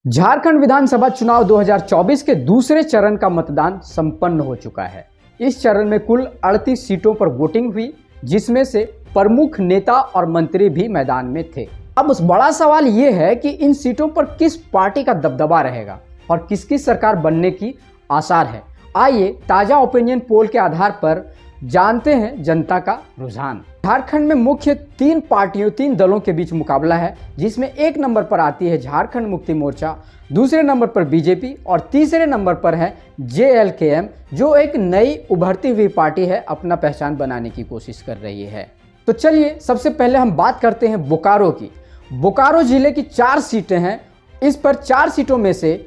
झारखंड विधानसभा चुनाव 2024 के दूसरे चरण का मतदान संपन्न हो चुका है। इस चरण में कुल 38 सीटों पर वोटिंग हुई, जिसमें से प्रमुख नेता और मंत्री भी मैदान में थे। अब उस बड़ा सवाल ये है कि इन सीटों पर किस पार्टी का दबदबा रहेगा और किसकी सरकार बनने की आसार है। आइए ताजा ओपिनियन पोल के आधार पर जानते हैं जनता का रुझान। झारखंड में मुख्य तीन दलों के बीच मुकाबला है, जिसमें एक नंबर पर आती है झारखंड मुक्ति मोर्चा, दूसरे नंबर पर बीजेपी और तीसरे नंबर पर है JLKM, जो एक नई उभरती हुई पार्टी है, अपना पहचान बनाने की कोशिश कर रही है। तो चलिए सबसे पहले हम बात करते हैं बोकारो की। बोकारो जिले की 4 सीटें हैं। इस पर 4 सीटों में से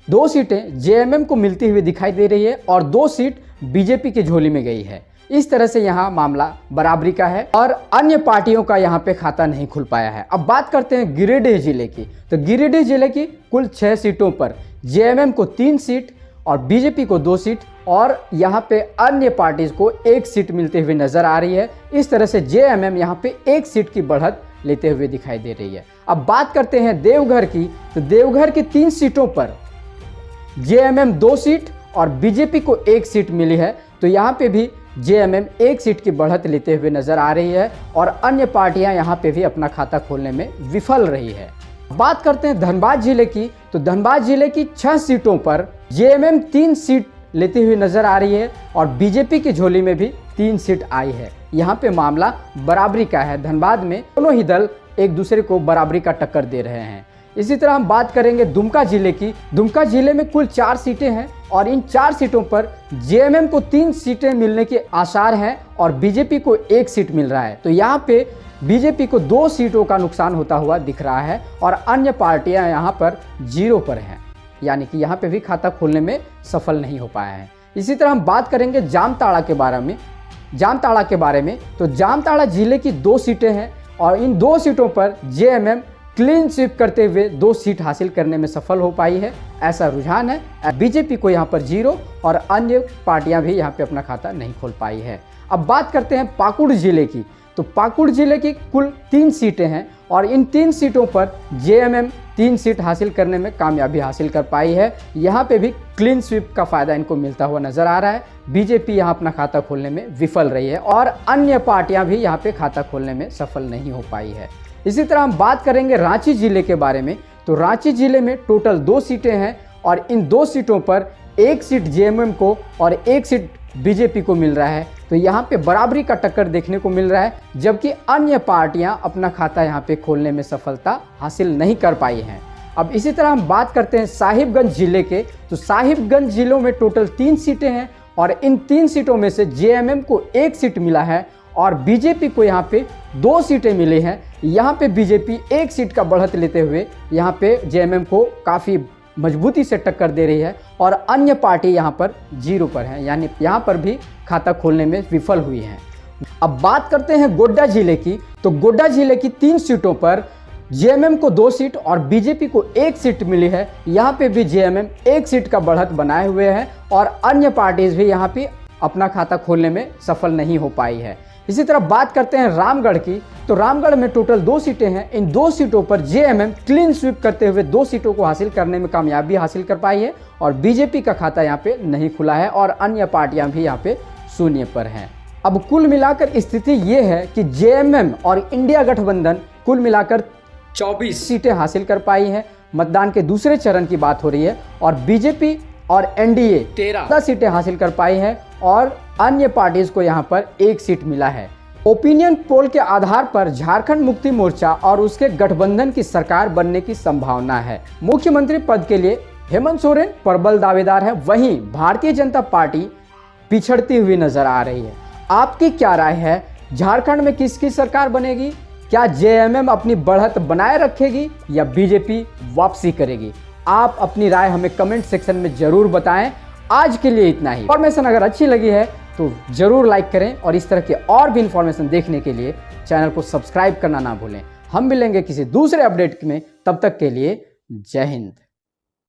2 सीटें JMM को मिलती हुई दिखाई दे रही है और 2 सीट बीजेपी की झोली में गई है। इस तरह से यहाँ मामला बराबरी का है और अन्य पार्टियों का यहाँ पे खाता नहीं खुल पाया है। अब बात करते हैं गिरिडीह जिले की। तो गिरिडीह जिले की कुल 6 सीटों पर JMM को 3 सीट और बीजेपी को 2 सीट और यहाँ पे अन्य पार्टीज को 1 सीट मिलते हुए नजर आ रही है। इस तरह से JMM यहाँ पे 1 सीट की बढ़त लेते हुए दिखाई दे रही है। अब बात करते हैं देवघर की। तो देवघर की 3 सीटों पर JMM 2 सीट और बीजेपी को 1 सीट मिली है। तो यहाँ पे भी JMM 1 सीट की बढ़त लेते हुए नजर आ रही है और अन्य पार्टियां यहाँ पे भी अपना खाता खोलने में विफल रही है। बात करते हैं धनबाद जिले की। तो धनबाद जिले की 6 सीटों पर JMM 3 सीट लेती हुई नजर आ रही है और बीजेपी की झोली में भी 3 सीट आई है। यहाँ पे मामला बराबरी का है। धनबाद में दोनों ही दल एक दूसरे को बराबरी का टक्कर दे रहे हैं। इसी तरह हम बात करेंगे दुमका जिले की। दुमका जिले में कुल 4 सीटें हैं और इन 4 सीटों पर JMM को 3 सीटें मिलने के आसार हैं और बीजेपी को 1 सीट मिल रहा है। तो यहाँ पे बीजेपी को 2 सीटों का नुकसान होता हुआ दिख रहा है और अन्य पार्टियां यहाँ पर 0 पर हैं, यानी कि यहाँ पे भी खाता खोलने में सफल नहीं हो पाया है। इसी तरह हम बात करेंगे जामताड़ा के बारे में। तो जामताड़ा जिले की 2 सीटें हैं और इन 2 सीटों पर JMM क्लीन स्वीप करते हुए 2 सीट हासिल करने में सफल हो पाई है, ऐसा रुझान है। बीजेपी को यहाँ पर 0 और अन्य पार्टियां भी यहाँ पे अपना खाता नहीं खोल पाई है। अब बात करते हैं पाकुड़ जिले की। तो पाकुड़ जिले की कुल 3 सीटें हैं और इन 3 सीटों पर JMM 3 सीट हासिल करने में कामयाबी हासिल कर पाई है। यहाँ पे भी क्लीन स्वीप का फायदा इनको मिलता हुआ नजर आ रहा है। बीजेपी यहाँ अपना खाता खोलने में विफल रही है और अन्य पार्टियां भी यहाँ पे खाता खोलने में सफल नहीं हो पाई है। इसी तरह हम बात करेंगे रांची जिले के बारे में। तो रांची जिले में टोटल 2 सीटें हैं और इन 2 सीटों पर 1 सीट JMM को और 1 सीट बीजेपी को मिल रहा है। तो यहाँ पे बराबरी का टक्कर देखने को मिल रहा है, जबकि अन्य पार्टियां अपना खाता यहाँ पे खोलने में सफलता हासिल नहीं कर पाई हैं। अब इसी तरह हम बात करते हैं साहिबगंज जिले के। तो साहिबगंज जिलों में टोटल 3 सीटें हैं और इन 3 सीटों में से JMM को 1 सीट मिला है और बीजेपी को यहाँ पे 2 सीटें मिली हैं। यहाँ पे बीजेपी 1 सीट का बढ़त लेते हुए यहाँ पे JMM को काफ़ी मजबूती से टक्कर दे रही है और अन्य पार्टी यहाँ पर 0 पर है, यानी यहाँ पर भी खाता खोलने में विफल हुई है। अब बात करते हैं गोड्डा जिले की। तो गोड्डा जिले की 3 सीटों पर JMM को 2 सीट और बीजेपी को 1 सीट मिली है। यहाँ पे भी JMM 1 सीट का बढ़त बनाए हुए है और अन्य पार्टीज भी यहाँ पे अपना खाता खोलने में सफल नहीं हो पाई है। इसी तरह बात करते हैं रामगढ़ की। तो रामगढ़ में टोटल 2 सीटें हैं। इन 2 सीटों पर JMM क्लीन स्वीप करते हुए 2 सीटों को हासिल करने में कामयाबी हासिल कर पाई है और बीजेपी का खाता यहाँ पे नहीं खुला है और अन्य पार्टियां भी यहाँ पे 0 पर हैं। अब कुल मिलाकर स्थिति ये है कि JMM और इंडिया गठबंधन कुल मिलाकर 24 सीटें हासिल कर पाई हैं। मतदान के दूसरे चरण की बात हो रही है और बीजेपी और NDA 13 सीटें हासिल कर पाई हैं और अन्य पार्टीज को यहां पर 1 सीट मिला है। ओपिनियन पोल के आधार पर झारखंड मुक्ति मोर्चा और उसके गठबंधन की सरकार बनने की संभावना है। मुख्यमंत्री पद के लिए हेमंत सोरेन प्रबल दावेदार है, वहीं भारतीय जनता पार्टी पिछड़ती हुई नजर आ रही है। आपकी क्या राय है? झारखंड में किसकी सरकार बनेगी? क्या JMM अपनी बढ़त बनाए रखेगी या बीजेपी वापसी करेगी? आप अपनी राय हमें कमेंट सेक्शन में जरूर बताएं। आज के लिए इतना ही। इन्फॉर्मेशन अगर अच्छी लगी है तो जरूर लाइक करें और इस तरह के और भी इन्फॉर्मेशन देखने के लिए चैनल को सब्सक्राइब करना ना भूलें। हम मिलेंगे किसी दूसरे अपडेट में, तब तक के लिए जय हिंद।